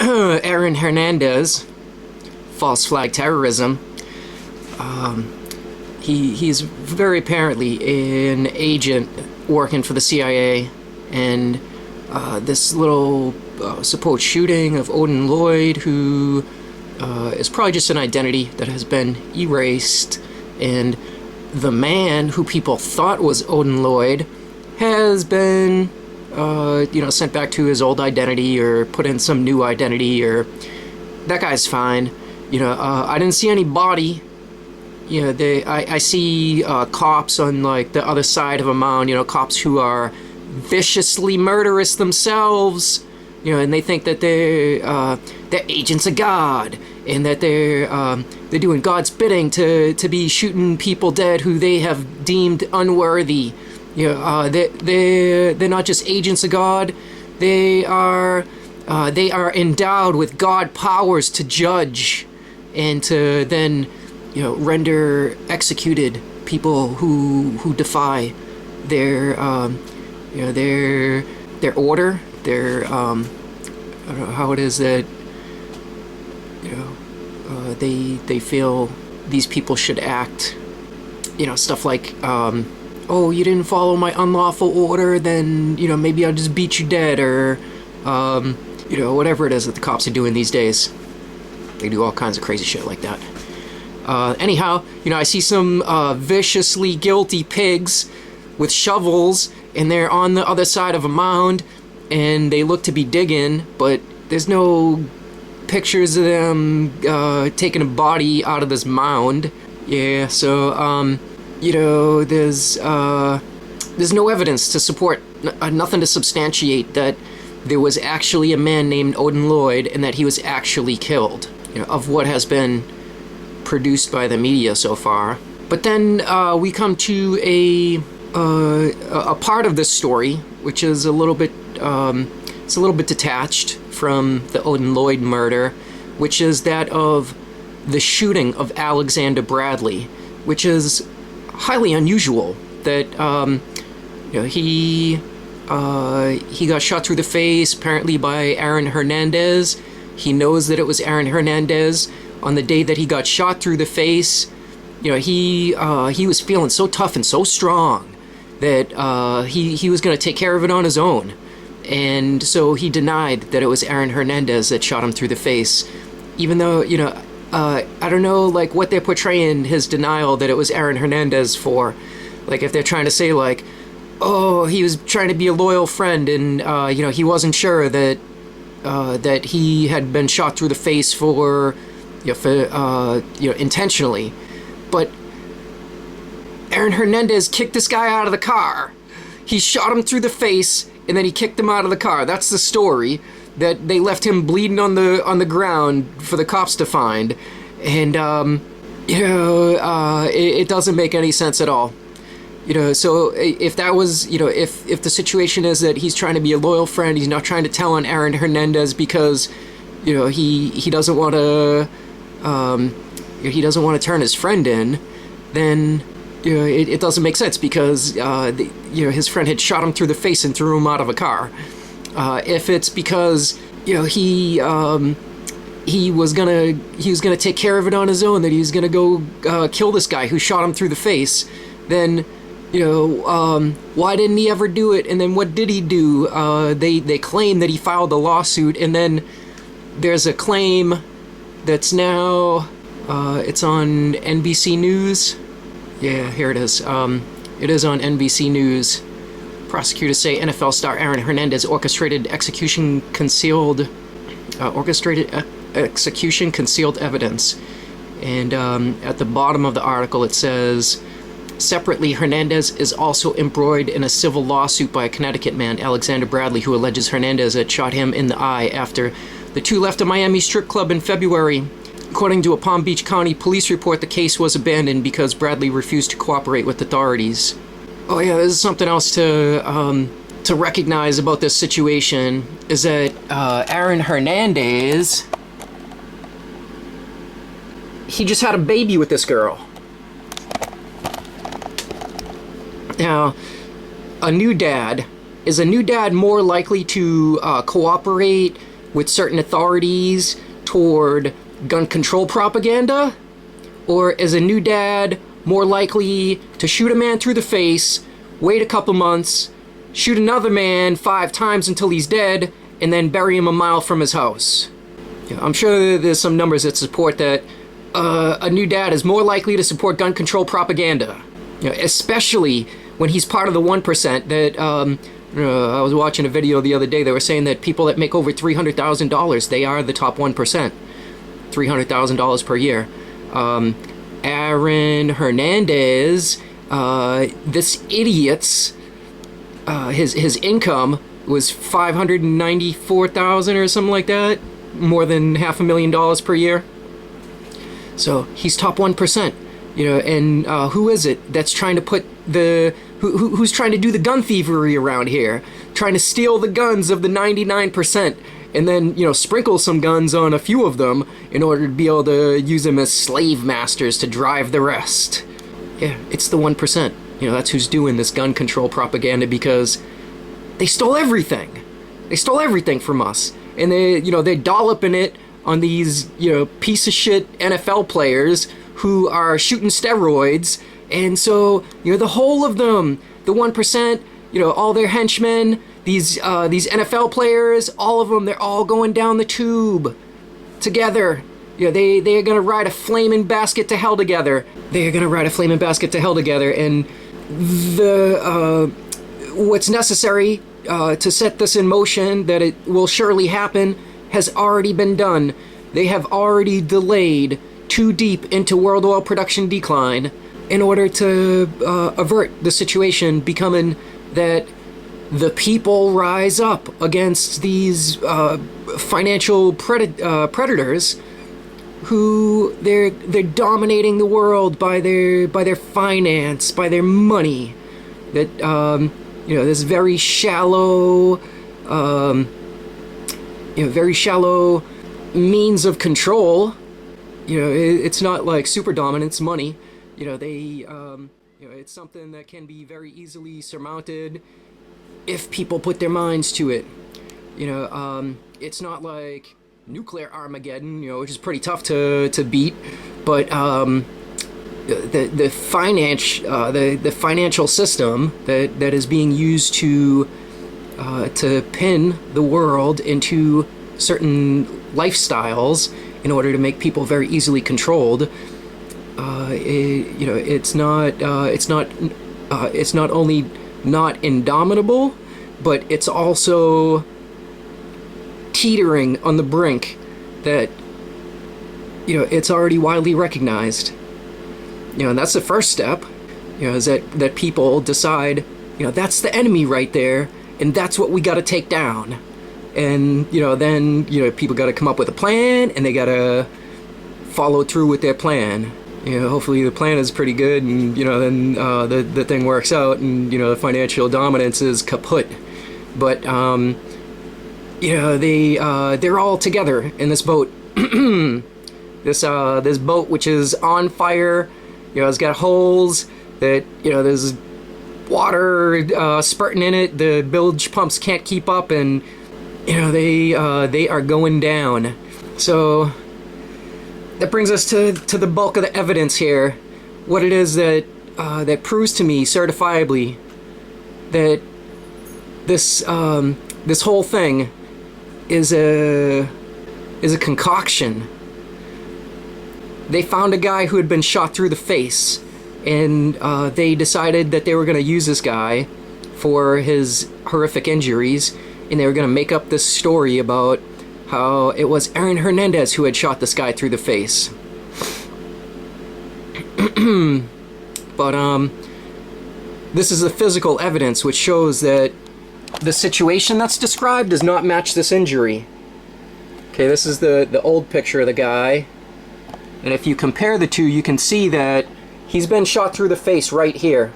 Aaron Hernandez, false flag terrorism. He's very apparently an agent working for the CIA, and this little supposed shooting of Odin Lloyd, who is probably just an identity that has been erased, and the man who people thought was Odin Lloyd has been sent back to his old identity or put in some new identity, or that guy's fine. I didn't see any body. I see cops on like the other side of a mound, cops who are viciously murderous themselves, and they think that they're agents of God, and that they're doing God's bidding to be shooting people dead who they have deemed unworthy. They're not just agents of God. They are endowed with God powers to judge and to then render executed people who defy their order, their I don't know how it is that they feel these people should act. Stuff like oh, you didn't follow my unlawful order, then maybe I'll just beat you dead, or whatever it is that the cops are doing these days. They do all kinds of crazy shit like that. Anyhow, I see some viciously guilty pigs with shovels, and they're on the other side of a mound, and they look to be digging, but there's no pictures of them taking a body out of this mound. Yeah, so there's no evidence to support, nothing to substantiate that there was actually a man named Odin Lloyd and that he was actually killed, of what has been produced by the media so far. But then we come to a part of this story which is a little bit detached from the Odin Lloyd murder, which is that of the shooting of Alexander Bradley, which is highly unusual. That he got shot through the face apparently by Aaron Hernandez. He knows that it was Aaron Hernandez. On the day that he got shot through the face, he was feeling so tough and so strong that he was going to take care of it on his own. And so he denied that it was Aaron Hernandez that shot him through the face, even though, I don't know, like, what they're portraying his denial that it was Aaron Hernandez for. Like, if they're trying to say, like, oh, he was trying to be a loyal friend, and, he wasn't sure that he had been shot through the face intentionally. But Aaron Hernandez kicked this guy out of the car. He shot him through the face, and then he kicked him out of the car. That's the story. That they left him bleeding on the ground for the cops to find. And, it doesn't make any sense at all. So if that was, if the situation is that he's trying to be a loyal friend, he's not trying to tell on Aaron Hernandez because, he doesn't want to, turn his friend in, then, it doesn't make sense because, his friend had shot him through the face and threw him out of a car. If it's because, he was gonna take care of it on his own, that he was gonna go kill this guy who shot him through the face, then, why didn't he ever do it? And then what did he do? They claim that he filed a lawsuit, and then there's a claim that's now, it's on NBC News. Yeah, here it is. It is on NBC News. Prosecutors say NFL star Aaron Hernandez orchestrated execution concealed evidence. And at the bottom of the article it says, separately, Hernandez is also embroiled in a civil lawsuit by a Connecticut man, Alexander Bradley, who alleges Hernandez had shot him in the eye after the two left a Miami strip club in February. According to a Palm Beach County police report, the case was abandoned because Bradley refused to cooperate with authorities. Oh yeah, this is something else to recognize about this situation, is that Aaron Hernandez, he just had a baby with this girl. Now, is a new dad more likely to cooperate with certain authorities toward gun control propaganda? Or is a new dad more likely to shoot a man through the face, wait a couple months, shoot another man 5 times until he's dead, and then bury him a mile from his house? I'm sure there's some numbers that support that a new dad is more likely to support gun control propaganda. Especially when he's part of the 1% that, I was watching a video the other day, they were saying that people that make over $300,000, they are the top 1%. $300,000 per year. Aaron Hernandez, this idiot's, his income was $594,000 or something like that, more than $500,000 per year. So he's top 1%, and who is it that's trying to put who's trying to do the gun thievery around here, trying to steal the guns of the 99%, and then, sprinkle some guns on a few of them in order to be able to use them as slave masters to drive the rest. Yeah, it's the 1%. That's who's doing this gun control propaganda, because they stole everything. They stole everything from us. And they're dolloping it on these, piece of shit NFL players who are shooting steroids. And so, the whole of them, the 1%, all their henchmen, these NFL players, all of them, they're all going down the tube together. They are going to ride a flaming basket to hell together. They are going to ride a flaming basket to hell together. And what's necessary to set this in motion, that it will surely happen, has already been done. They have already delayed too deep into world oil production decline in order to avert the situation becoming that the people rise up against these financial predators who they're dominating the world by their finance, by their money. That this very shallow very shallow means of control. It's not like super dominance money. It's something that can be very easily surmounted if people put their minds to it. It's not like nuclear Armageddon, which is pretty tough to beat, but the financial system that is being used to pin the world into certain lifestyles in order to make people very easily controlled. It's not only not indomitable, but it's also teetering on the brink that it's already widely recognized. And that's the first step. Is that people decide that's the enemy right there, and that's what we got to take down. And then people got to come up with a plan, and they got to follow through with their plan. Hopefully the plan is pretty good, and then the thing works out, and the financial dominance is kaput. But they're all together in this boat. This boat, which is on fire, it's got holes that there's water spurting in it. The bilge pumps can't keep up, and they are going down. So that brings us to the bulk of the evidence here. What it is that proves to me certifiably that this whole thing is a concoction. They found a guy who had been shot through the face, and they decided that they were going to use this guy for his horrific injuries, and they were going to make up this story about how it was Aaron Hernandez who had shot this guy through the face. But this is the physical evidence which shows that the situation that's described does not match this injury. Okay, this is the old picture of the guy, and if you compare the two, you can see that he's been shot through the face right here.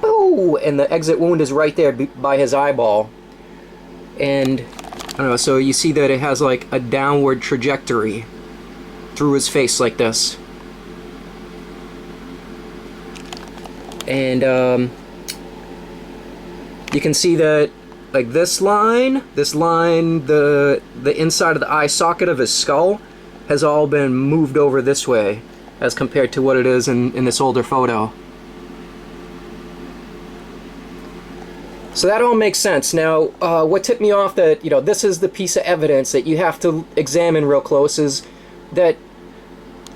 Boo! And the exit wound is right there by his eyeball. And I don't know, so you see that it has like a downward trajectory through his face like this. And you can see that like this line, the inside of the eye socket of his skull has all been moved over this way as compared to what it is in this older photo. So that all makes sense. Now, what tipped me off that, you know, this is the piece of evidence that you have to examine real close is that,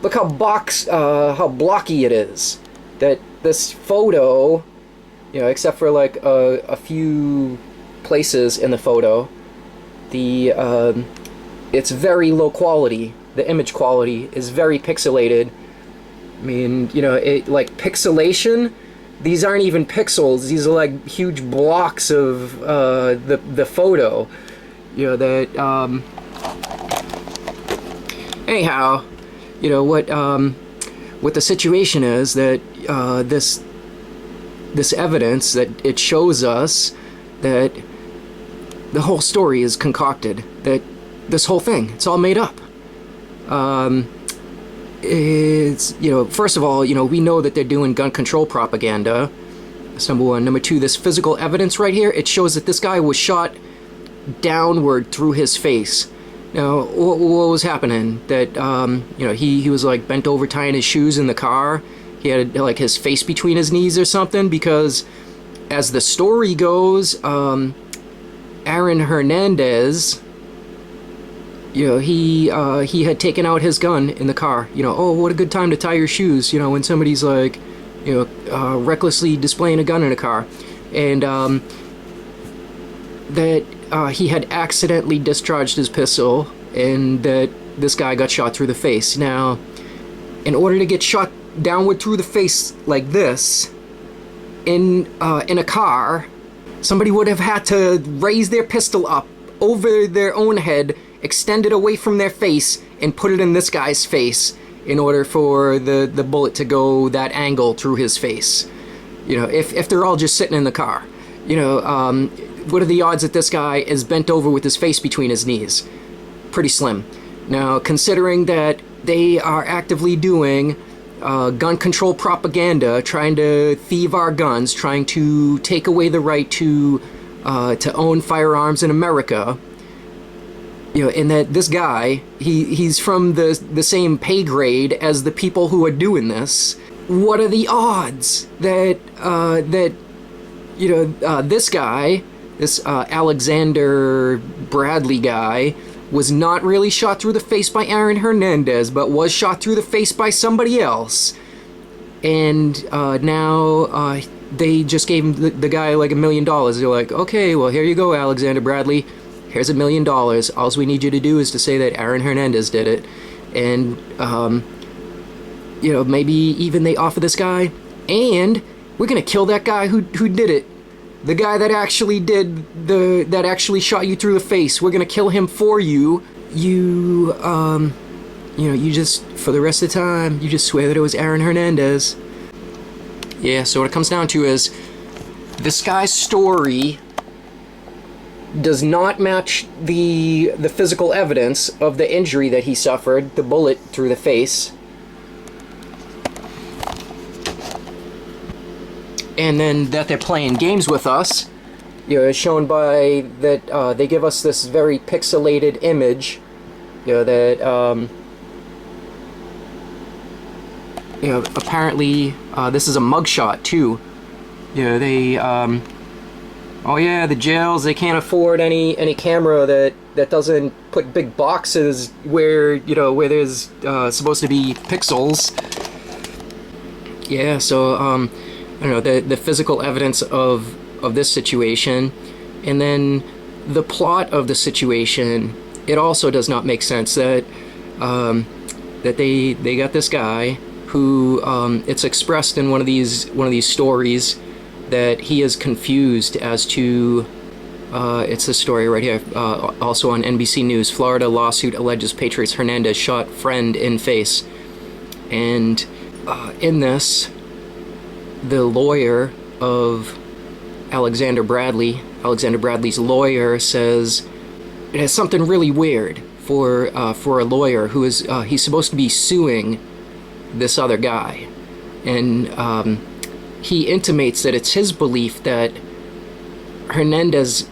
look how blocky it is. That this photo, you know, except for like a few places in the photo, it's very low quality. The image quality is very pixelated. I mean, you know, like pixelation, these aren't even pixels. These are like huge blocks of the photo. You know, that anyhow, you know what the situation is that this evidence that it shows us that the whole story is concocted, that this whole thing, it's all made up. It's, you know, first of all, you know, we know that they're doing gun control propaganda. That's number one. Number two, this physical evidence right here, it shows that this guy was shot downward through his face. Now, what was happening? That, you know, he was like bent over tying his shoes in the car. He had like his face between his knees or something, because as the story goes, Aaron Hernandez, you know, he had taken out his gun in the car. You know, oh, what a good time to tie your shoes, you know, when somebody's like, you know, recklessly displaying a gun in a car. And that he had accidentally discharged his pistol, and that this guy got shot through the face. Now, in order to get shot downward through the face like this, in a car, somebody would have had to raise their pistol up over their own head, extend it away from their face, and put it in this guy's face in order for the bullet to go that angle through his face. You know, if they're all just sitting in the car. You know, what are the odds that this guy is bent over with his face between his knees? Pretty slim. Now, considering that they are actively doing gun control propaganda, trying to thieve our guns, trying to take away the right to own firearms in America, you know, and that this guy, he's from the same pay grade as the people who are doing this. What are the odds that you know, this guy, this Alexander Bradley guy, was not really shot through the face by Aaron Hernandez, but was shot through the face by somebody else, and now they just gave him the guy like $1 million. They're like, okay, well, here you go, Alexander Bradley. Here's $1 million. All we need you to do is to say that Aaron Hernandez did it. And, you know, maybe even they offer this guy, and we're going to kill that guy who did it. The guy that actually that actually shot you through the face. We're going to kill him for you. You know, you just, for the rest of the time, you just swear that it was Aaron Hernandez. Yeah, so what it comes down to is, this guy's story does not match the physical evidence of the injury that he suffered, the bullet through the face. And then that they're playing games with us, you know, is shown by that they give us this very pixelated image, you know, that you know, apparently this is a mugshot too. You know, they oh yeah, the jails, they can't afford any camera that doesn't put big boxes where, you know, where there's supposed to be pixels. Yeah, so I don't know, the physical evidence of this situation, and then the plot of the situation, it also does not make sense. That that they got this guy who, it's expressed in one of these stories that he is confused as to, it's this story right here, also on NBC News. Florida lawsuit alleges Patriots Hernandez shot friend in face. And in this, the lawyer of Alexander Bradley's lawyer says it has something really weird for a lawyer who is, he's supposed to be suing this other guy. And he intimates that it's his belief that Hernandez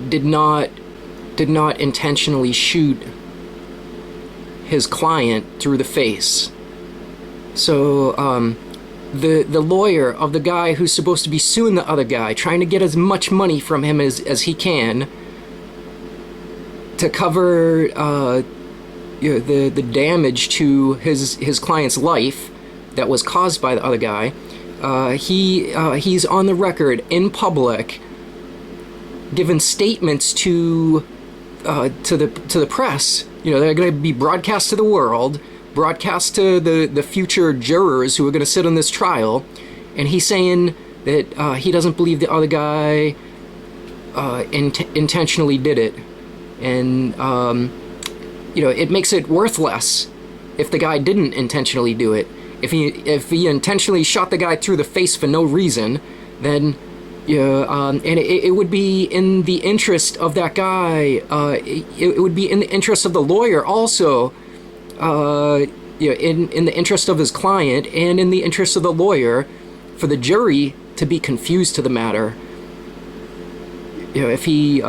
did not intentionally shoot his client through the face. So the lawyer of the guy who's supposed to be suing the other guy, trying to get as much money from him as he can to cover the damage to his client's life that was caused by the other guy, he's on the record in public giving statements to the press. They're going to be broadcast to the world, broadcast to the future jurors who are going to sit on this trial, and he's saying that he doesn't believe the other guy intentionally did it. And it makes it worthless if the guy didn't intentionally do it. If he intentionally shot the guy through the face for no reason, then and it would be in the interest of that guy. It would be in the interest of the lawyer also. In the interest of his client and in the interest of the lawyer, for the jury to be confused to the matter. If he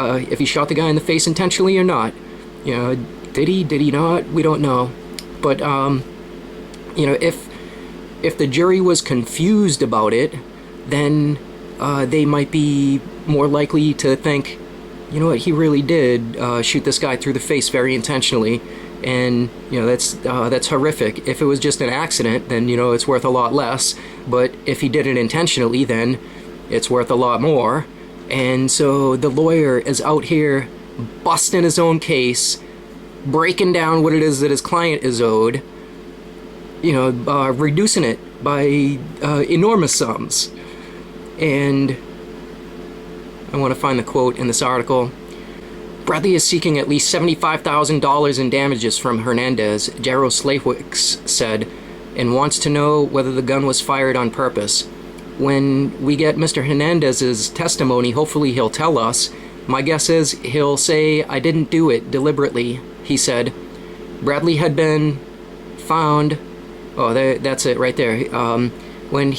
shot the guy in the face intentionally or not. Did he not? We don't know. But if the jury was confused about it, then they might be more likely to think, he really did shoot this guy through the face very intentionally, and that's horrific. If it was just an accident, then it's worth a lot less. But if he did it intentionally, then it's worth a lot more. And so the lawyer is out here busting his own case, breaking down what it is that his client is owed, reducing it by enormous sums. And I want to find the quote in this article. Bradley is seeking at least $75,000 in damages from Hernandez, Jarrow Slaywick said, and wants to know whether the gun was fired on purpose. When we get Mr. Hernandez's testimony, hopefully he'll tell us. My guess is he'll say, I didn't do it deliberately, he said. Bradley had been found... Oh, that's it right there. When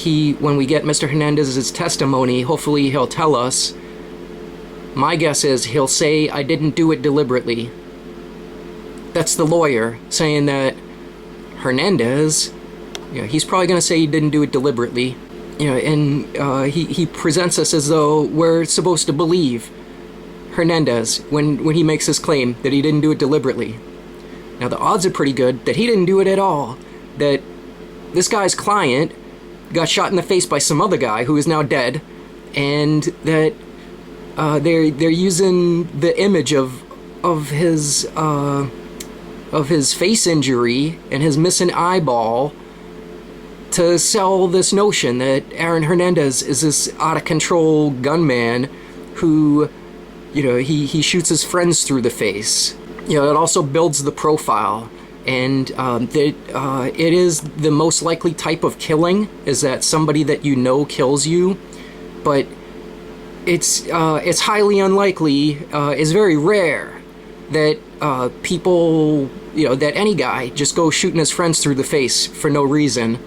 we get Mr. Hernandez's testimony, hopefully he'll tell us. My guess is he'll say, I didn't do it deliberately. That's the lawyer saying that Hernandez, he's probably going to say he didn't do it deliberately. And he presents us as though we're supposed to believe Hernandez when he makes this claim that he didn't do it deliberately. Now the odds are pretty good that he didn't do it at all. That this guy's client got shot in the face by some other guy who is now dead, and that they're using the image of his face injury and his missing eyeball to sell this notion that Aaron Hernandez is this out of control gunman who he shoots his friends through the face. It also builds the profile. And it is the most likely type of killing, is that somebody that kills you, but it's highly unlikely, it's very rare that people, that any guy just goes shooting his friends through the face for no reason.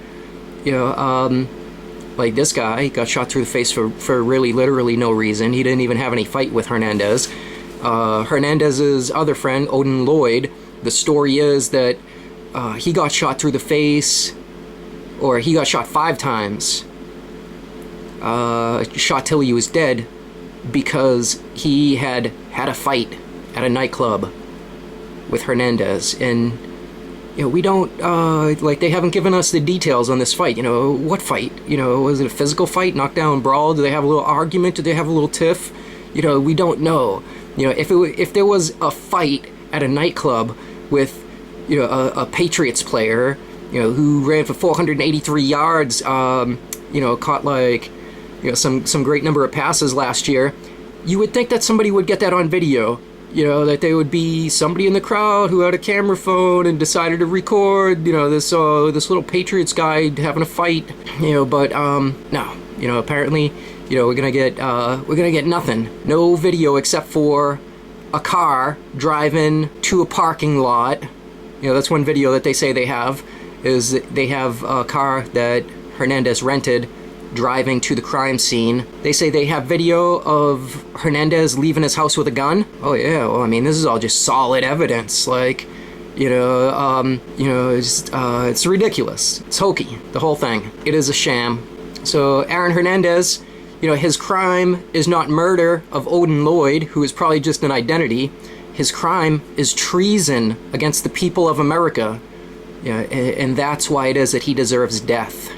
Like this guy got shot through the face for really literally no reason. He didn't even have any fight with Hernandez. Hernandez's other friend, Odin Lloyd, the story is that he got shot through the face, or he got shot 5 times, shot till he was dead, because he had a fight at a nightclub with Hernandez. And we don't, they haven't given us the details on this fight. What fight? Was it a physical fight, knockdown brawl? Do they have a little argument? Do they have a little tiff? We don't know. If there was a fight at a nightclub with a Patriots player who ran for 483 yards, caught some great number of passes last year, you would think that somebody would get that on video. That there would be somebody in the crowd who had a camera phone and decided to record this little Patriots guy having a fight. But no. Apparently we're gonna get nothing. No video except for a car driving to a parking lot. That's one video that they say they have, is they have a car that Hernandez rented driving to the crime scene. They say they have video of Hernandez leaving his house with a gun. Oh yeah, well, I mean, this is all just solid evidence. Like, it's ridiculous. It's hokey, the whole thing. It is a sham. So Aaron Hernandez, his crime is not murder of Odin Lloyd, who is probably just an identity. His crime is treason against the people of America. And that's why it is that he deserves death.